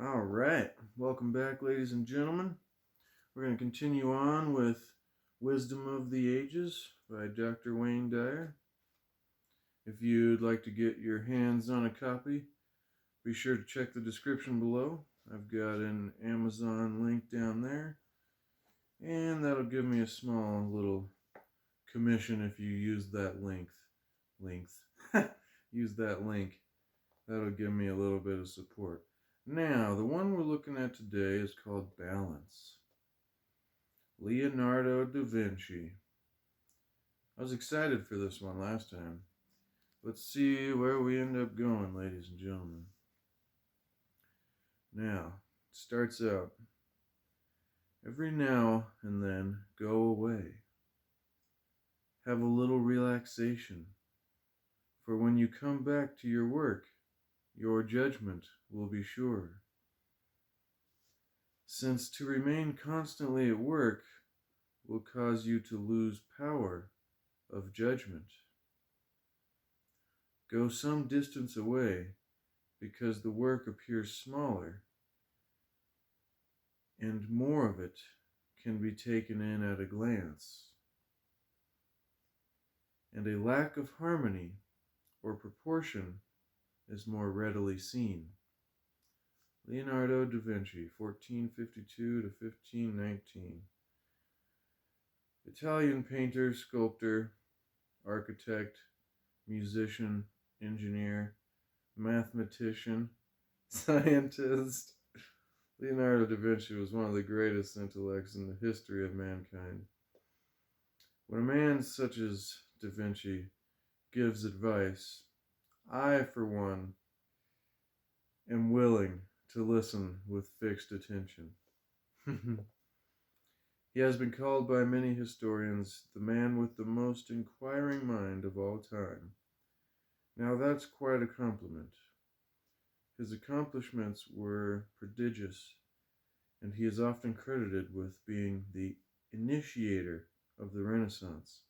All right, welcome back, ladies and gentlemen. We're going to continue on with Wisdom of the Ages by Dr. Wayne Dyer. If you'd like to get your hands on a copy, be sure to check the description below. I've got an Amazon link down there, and that'll give me a small little commission if you use that link. Use that link. That'll give me a little bit of support. Now, the one we're looking at today is called Balance. Leonardo da Vinci. I was excited for this one last time. Let's see where we end up going, ladies and gentlemen. Now, it starts out. Every now and then, go away. Have a little relaxation. For when you come back to your work, your judgment will be sure. Since to remain constantly at work will cause you to lose power of judgment. Go some distance away, because the work appears smaller, and more of it can be taken in at a glance. And a lack of harmony or proportion is more readily seen. Leonardo da Vinci, 1452 to 1519. Italian painter, sculptor, architect, musician, engineer, mathematician, scientist. Leonardo da Vinci was one of the greatest intellects in the history of mankind. When a man such as da Vinci gives advice, I, for one, am willing to listen with fixed attention. He has been called by many historians the man with the most inquiring mind of all time. Now that's quite a compliment. His accomplishments were prodigious, and he is often credited with being the initiator of the Renaissance,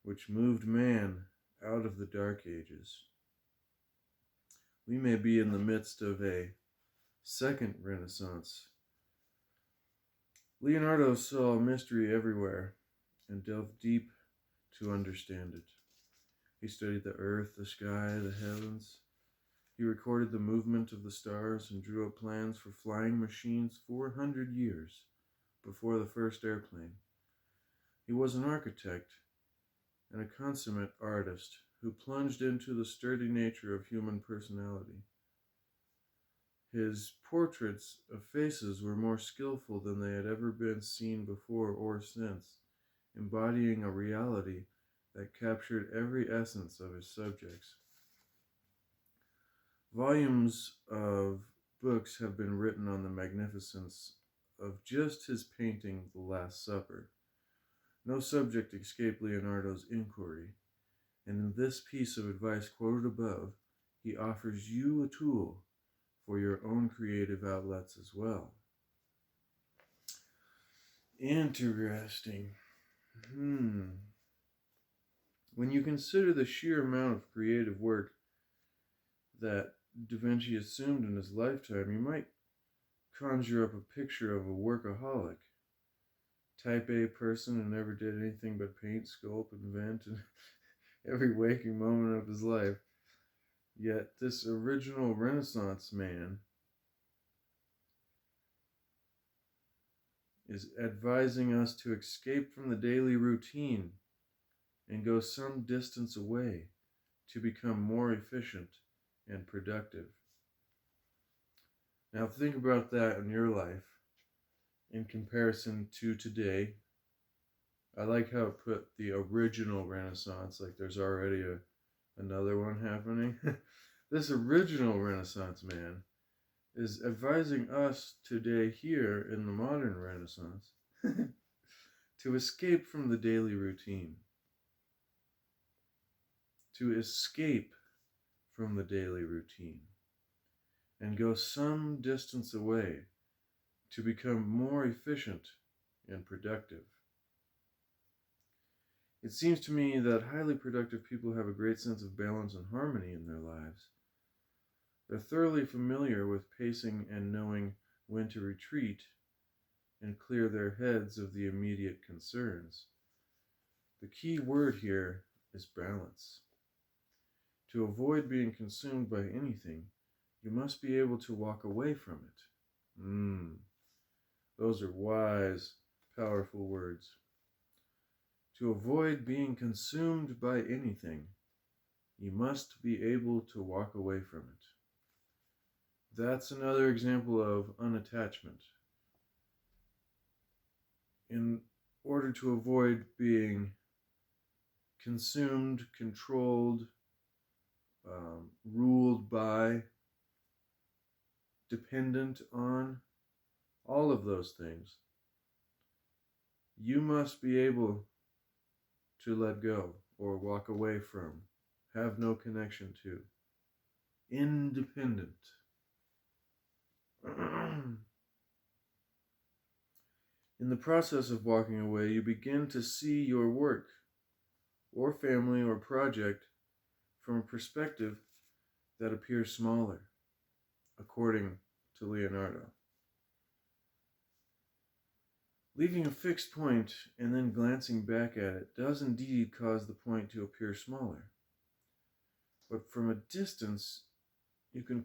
which moved man out of the Dark Ages. We may be in the midst of a second Renaissance. Leonardo saw mystery everywhere and delved deep to understand it. He studied the earth, the sky, the heavens. He recorded the movement of the stars and drew up plans for flying machines 400 years before the first airplane. He was an architect and a consummate artist who plunged into the sturdy nature of human personality. His portraits of faces were more skillful than they had ever been seen before or since, embodying a reality that captured every essence of his subjects. Volumes of books have been written on the magnificence of just his painting, The Last Supper. No subject escaped Leonardo's inquiry, and in this piece of advice quoted above, he offers you a tool for your own creative outlets as well. Interesting. When you consider the sheer amount of creative work that Da Vinci assumed in his lifetime, you might conjure up a picture of a workaholic. Type A person who never did anything but paint, sculpt, invent in every waking moment of his life. Yet this original Renaissance man is advising us to escape from the daily routine and go some distance away to become more efficient and productive. Now think about that in your life in comparison to today. I like how it put the original Renaissance, like there's already another one happening. This original Renaissance man is advising us today here in the modern Renaissance to escape from the daily routine. To escape from the daily routine and go some distance away to become more efficient and productive. It seems to me that highly productive people have a great sense of balance and harmony in their lives. They're thoroughly familiar with pacing and knowing when to retreat and clear their heads of the immediate concerns. The key word here is balance. To avoid being consumed by anything, you must be able to walk away from it. Those are wise, powerful words. To avoid being consumed by anything, you must be able to walk away from it. That's another example of unattachment. In order to avoid being consumed, controlled, ruled by, dependent on, all of those things, you must be able to let go or walk away from, have no connection to. Independent. In the process of walking away, you begin to see your work or family or project from a perspective that appears smaller, according to Leonardo. Leaving a fixed point and then glancing back at it does indeed cause the point to appear smaller. But from a distance, you can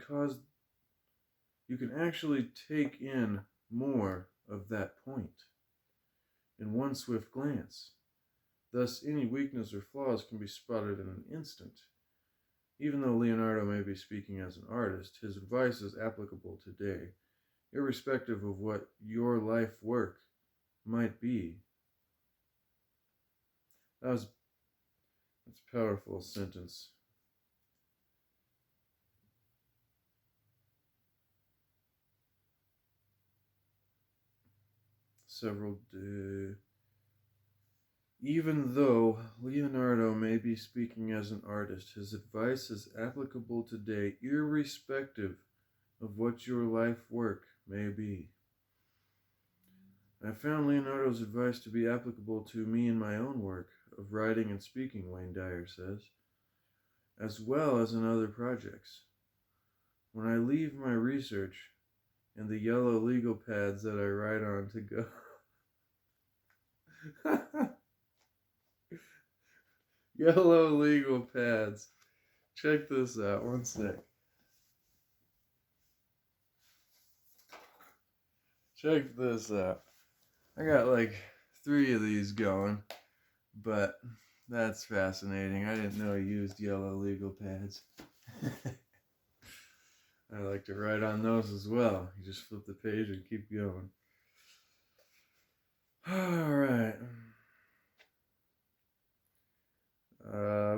actually take in more of that point in one swift glance. Thus, any weakness or flaws can be spotted in an instant. Even though Leonardo may be speaking as an artist, his advice is applicable today, irrespective of what your life work might be. That's a powerful sentence. Even though Leonardo may be speaking as an artist, his advice is applicable today, irrespective of what your life work may be. I found Leonardo's advice to be applicable to me in my own work of writing and speaking, Wayne Dyer says, as well as in other projects. When I leave my research and the yellow legal pads that I write on to go... Yellow legal pads. Check this out. One sec. Check this out. I got like 3 of these going, but that's fascinating. I didn't know I used yellow legal pads. I like to write on those as well. You just flip the page and keep going. Alright.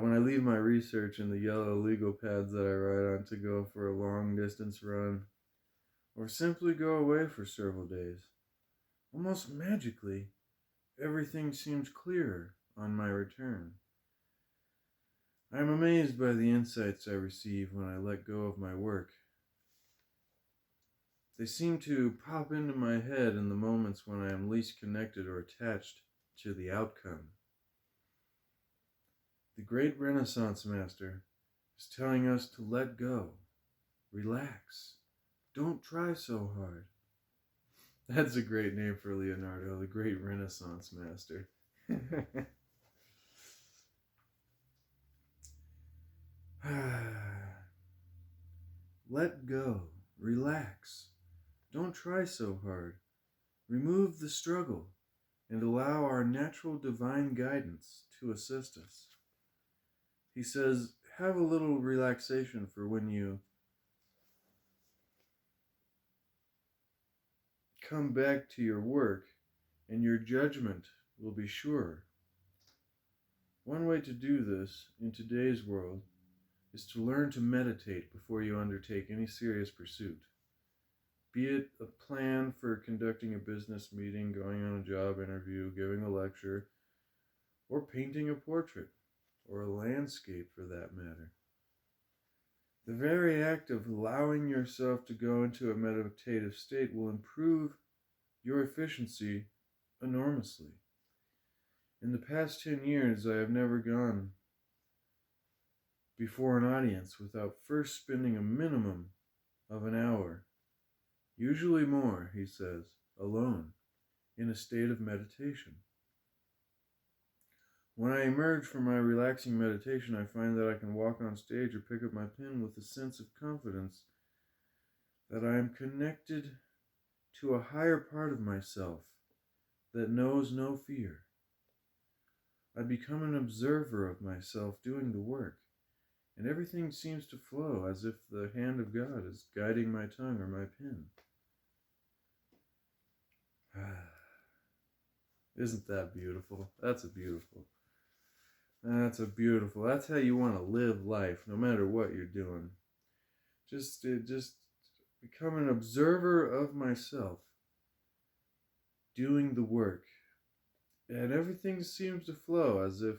When I leave my research in the yellow legal pads that I write on to go for a long distance run, or simply go away for several days, almost magically, everything seems clearer on my return. I am amazed by the insights I receive when I let go of my work. They seem to pop into my head in the moments when I am least connected or attached to the outcome. The great Renaissance master is telling us to let go, relax, don't try so hard. That's a great name for Leonardo, the great Renaissance master. Let go, relax, don't try so hard. Remove the struggle and allow our natural divine guidance to assist us. He says, have a little relaxation for when you come back to your work and your judgment will be sure. One way to do this in today's world is to learn to meditate before you undertake any serious pursuit. Be it a plan for conducting a business meeting, going on a job interview, giving a lecture, or painting a portrait, or a landscape for that matter. The very act of allowing yourself to go into a meditative state will improve your efficiency enormously. In the past 10 years, I have never gone before an audience without first spending a minimum of an hour, usually more, he says, alone, in a state of meditation. When I emerge from my relaxing meditation, I find that I can walk on stage or pick up my pen with a sense of confidence that I am connected to a higher part of myself that knows no fear. I become an observer of myself doing the work, and everything seems to flow as if the hand of God is guiding my tongue or my pen. Isn't that beautiful? That's beautiful. That's how you want to live life, no matter what you're doing. Just become an observer of myself, doing the work. And everything seems to flow as if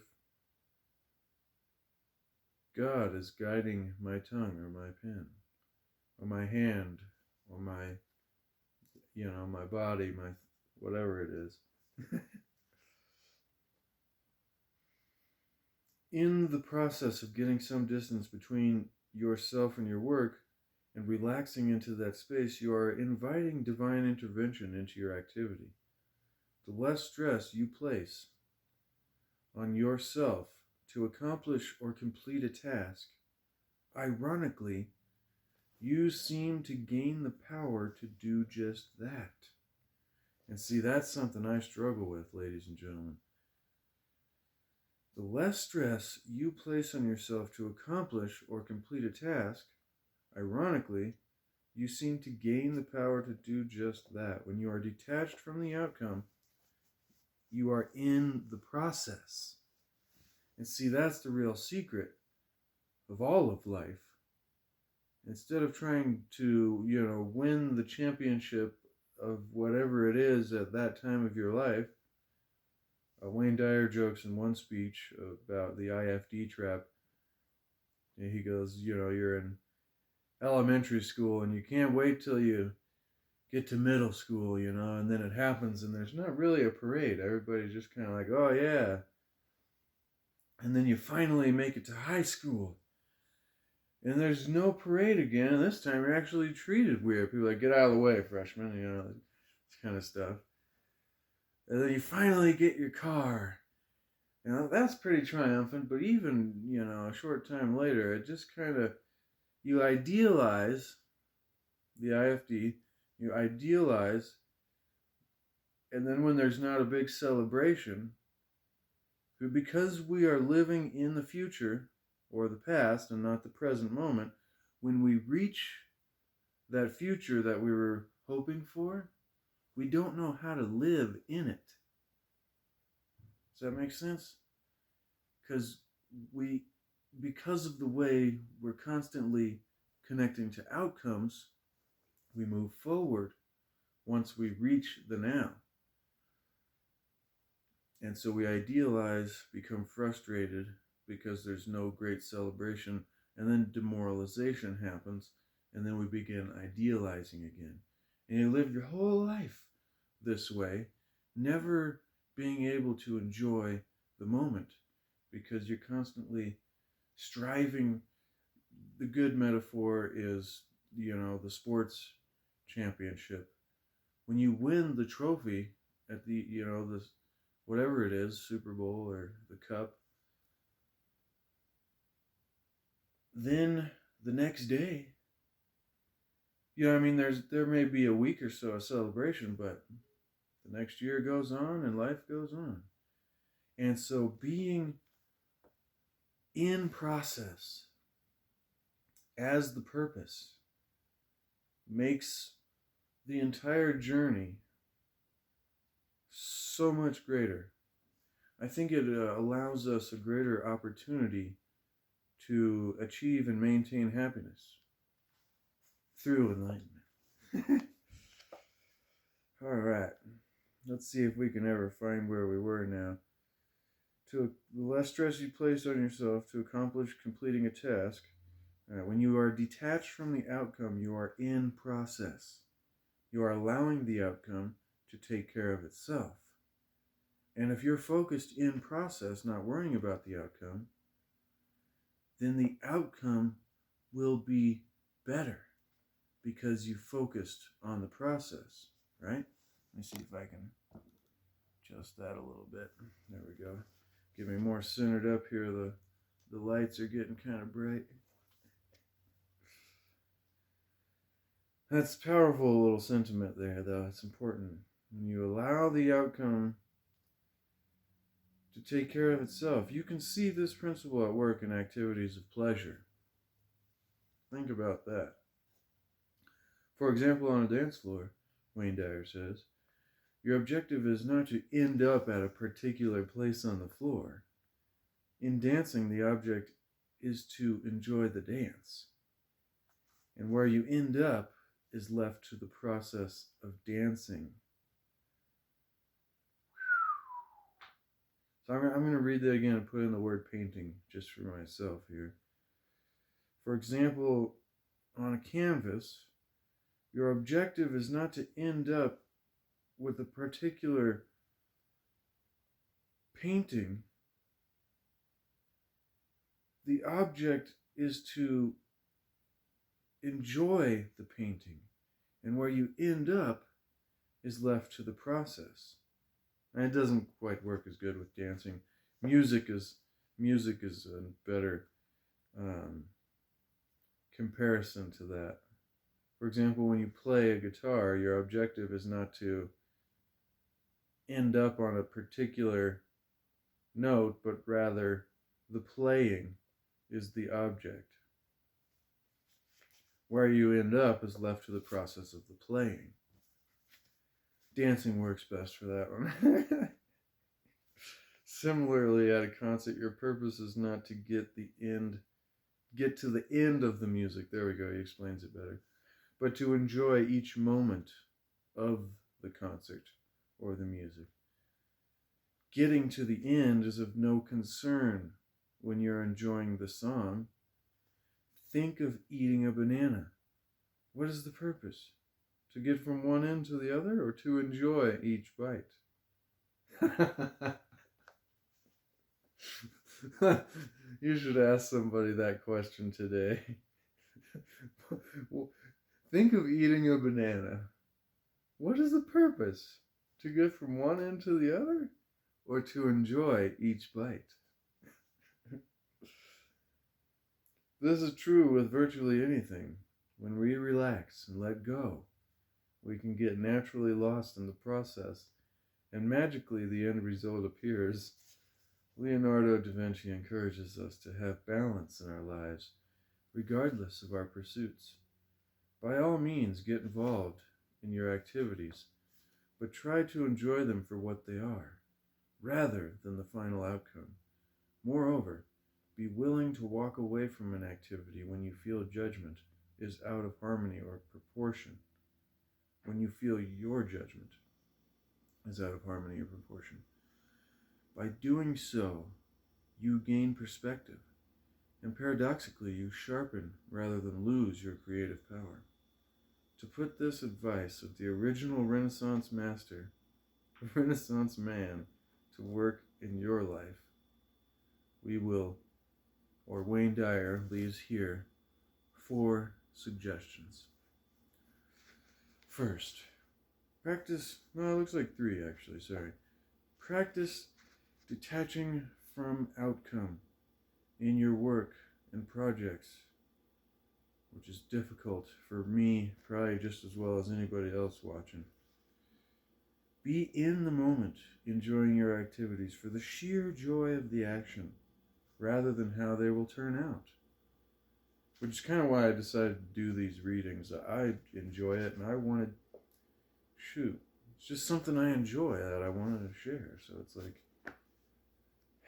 God is guiding my tongue or my pen, or my hand, or my body, my whatever it is. In the process of getting some distance between yourself and your work and relaxing into that space, you are inviting divine intervention into your activity. The less stress you place on yourself to accomplish or complete a task, ironically, you seem to gain the power to do just that. And see, that's something I struggle with, ladies and gentlemen. The less stress you place on yourself to accomplish or complete a task, ironically, you seem to gain the power to do just that. When you are detached from the outcome, you are in the process. And see, that's the real secret of all of life. Instead of trying to, win the championship of whatever it is at that time of your life, Wayne Dyer jokes in one speech about the IFD trap. And he goes, you're in elementary school and you can't wait till you get to middle school, and then it happens and there's not really a parade. Everybody's just kind of like, oh yeah. And then you finally make it to high school. And there's no parade again, and this time you're actually treated weird. People are like, get out of the way, freshman, this kind of stuff. And then you finally get your car. That's pretty triumphant, but even, a short time later, it just kind of, you idealize the IFD, you idealize, and then when there's not a big celebration, because we are living in the future, or the past, and not the present moment, when we reach that future that we were hoping for, we don't know how to live in it. Does that make sense? Because of the way we're constantly connecting to outcomes, we move forward once we reach the now. And so we idealize, become frustrated because there's no great celebration, and then demoralization happens, and then we begin idealizing again. And you live your whole life this way, never being able to enjoy the moment because you're constantly striving. The good metaphor is, the sports championship. When you win the trophy at the, whatever it is, Super Bowl or the Cup, then the next day, there may be a week or so of celebration, but the next year goes on and life goes on. And so being in process as the purpose makes the entire journey so much greater. I think it allows us a greater opportunity to achieve and maintain happiness through enlightenment. All right. Let's see if we can ever find where we were now. The less stress you place on yourself to accomplish completing a task. When you are detached from the outcome, you are in process. You are allowing the outcome to take care of itself. And if you're focused in process, not worrying about the outcome, then the outcome will be better because you focused on the process, right? Let me see if I can adjust that a little bit. There we go. Get me more centered up here. The lights are getting kind of bright. That's powerful little sentiment there, though. It's important. When you allow the outcome to take care of itself, you can see this principle at work in activities of pleasure. Think about that. For example, on a dance floor, Wayne Dyer says, your objective is not to end up at a particular place on the floor. In dancing, the object is to enjoy the dance. And where you end up is left to the process of dancing. So I'm going to read that again and put in the word painting just for myself here. For example, on a canvas, your objective is not to end up with a particular painting. The object is to enjoy the painting, and where you end up is left to the process. And it doesn't quite work as good with dancing. Music is a better comparison to that. For example, when you play a guitar, your objective is not to end up on a particular note, but rather the playing is the object. Where you end up is left to the process of the playing. Dancing works best for that one. Similarly, at a concert, your purpose is not to get to the end of the music. There we go, he explains it better. But to enjoy each moment of the concert or the music. Getting to the end is of no concern when you're enjoying the song. Think of eating a banana. What is the purpose? To get from one end to the other, or to enjoy each bite? You should ask somebody that question today. Think of eating a banana. What is the purpose? To get from one end to the other, or to enjoy each bite? This is true with virtually anything. When we relax and let go, we can get naturally lost in the process, and magically the end result appears. Leonardo da Vinci encourages us to have balance in our lives, regardless of our pursuits. By all means, get involved in your activities, but try to enjoy them for what they are, rather than the final outcome. Moreover, be willing to walk away from an activity when you feel judgment is out of harmony or proportion. When you feel your judgment is out of harmony or proportion. By doing so, you gain perspective, and paradoxically, you sharpen rather than lose your creative power. To put this advice of the original Renaissance master, Renaissance man, to work in your life, Wayne Dyer leaves here 4 suggestions. First, it looks like 3 actually, sorry. Practice detaching from outcome in your work and projects, which is difficult for me, probably just as well as anybody else watching. Be in the moment, enjoying your activities for the sheer joy of the action, rather than how they will turn out. Which is kind of why I decided to do these readings. I enjoy it, and I wanted, it's just something I enjoy that I wanted to share. So it's like,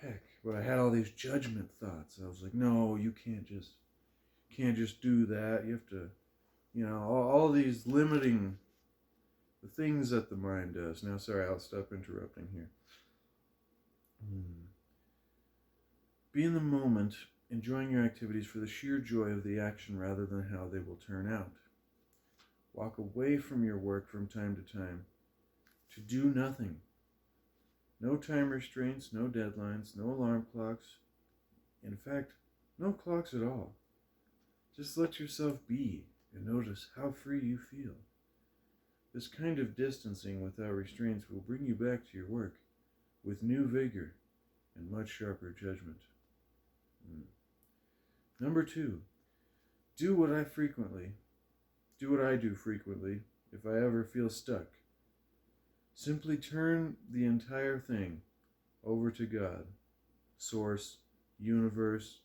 heck, but I had all these judgment thoughts. I was like, no, you can't just do that. You have to, all these limiting the things that the mind does. Now, sorry, I'll stop interrupting here. Be in the moment, enjoying your activities for the sheer joy of the action rather than how they will turn out. Walk away from your work from time to time to do nothing. No time restraints, no deadlines, no alarm clocks. In fact, no clocks at all. Just let yourself be. and notice how free you feel. This kind of distancing without restraints will bring you back to your work with new vigor and much sharper judgment. Number 2, do what I do frequently if I ever feel stuck. Simply turn the entire thing over to God, Source, Universe,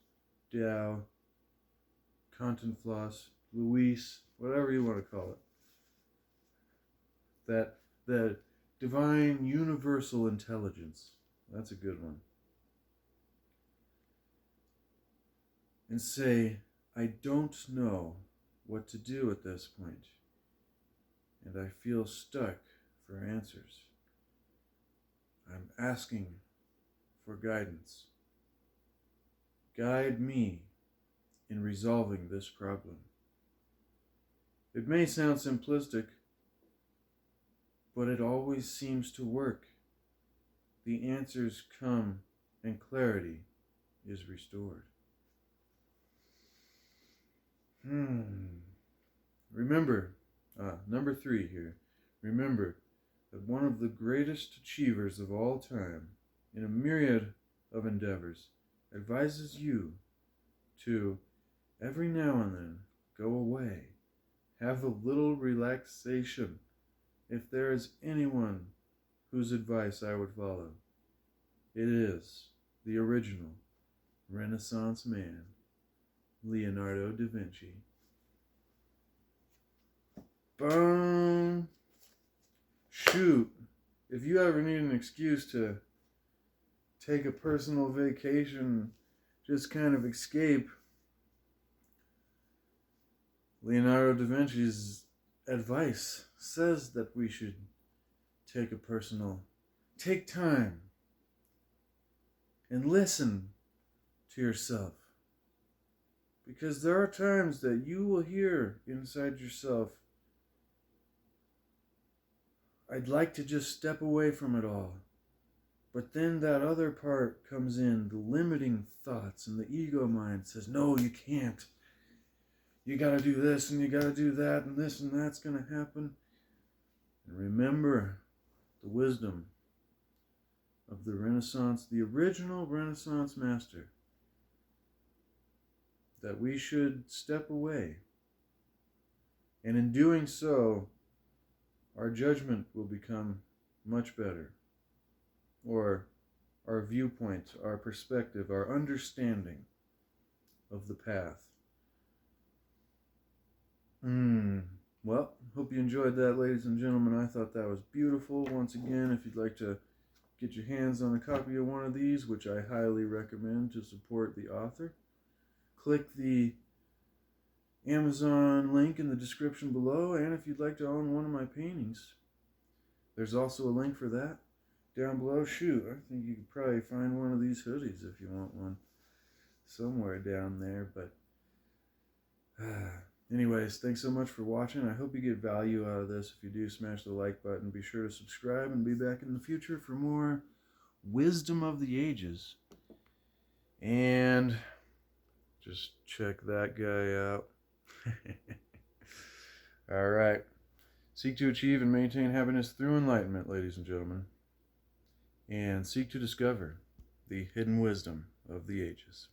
Tao, Contenfloss, Luis, whatever you want to call it. That divine universal intelligence. That's a good one. And say, I don't know what to do at this point, and I feel stuck for answers. I'm asking for guidance. Guide me in resolving this problem. It may sound simplistic, but it always seems to work. The answers come and clarity is restored. Remember, number 3 here. Remember that one of the greatest achievers of all time, in a myriad of endeavors, advises you to, every now and then, go away. Have a little relaxation. If there is anyone whose advice I would follow, it is the original Renaissance man, Leonardo da Vinci. Boom. Shoot. If you ever need an excuse to take a personal vacation, just kind of escape, Leonardo da Vinci's advice says that we should take time and listen to yourself. Because there are times that you will hear inside yourself, I'd like to just step away from it all. But then that other part comes in, the limiting thoughts, and the ego mind says, no, you can't. You gotta do this, and you gotta do that, and this and that's gonna happen. And remember the wisdom of the Renaissance, the original Renaissance master, that we should step away. And in doing so, our judgment will become much better. Or our viewpoint, our perspective, our understanding of the path. Well, hope you enjoyed that, ladies and gentlemen. I thought that was beautiful. Once again, if you'd like to get your hands on a copy of one of these, which I highly recommend to support the author, click the Amazon link in the description below. And if you'd like to own one of my paintings, there's also a link for that down below. Shoot, I think you could probably find one of these hoodies if you want one somewhere down there. But anyways, thanks so much for watching. I hope you get value out of this. If you do, smash the like button. Be sure to subscribe and be back in the future for more wisdom of the ages. And just check that guy out. All right. Seek to achieve and maintain happiness through enlightenment, ladies and gentlemen. And seek to discover the hidden wisdom of the ages.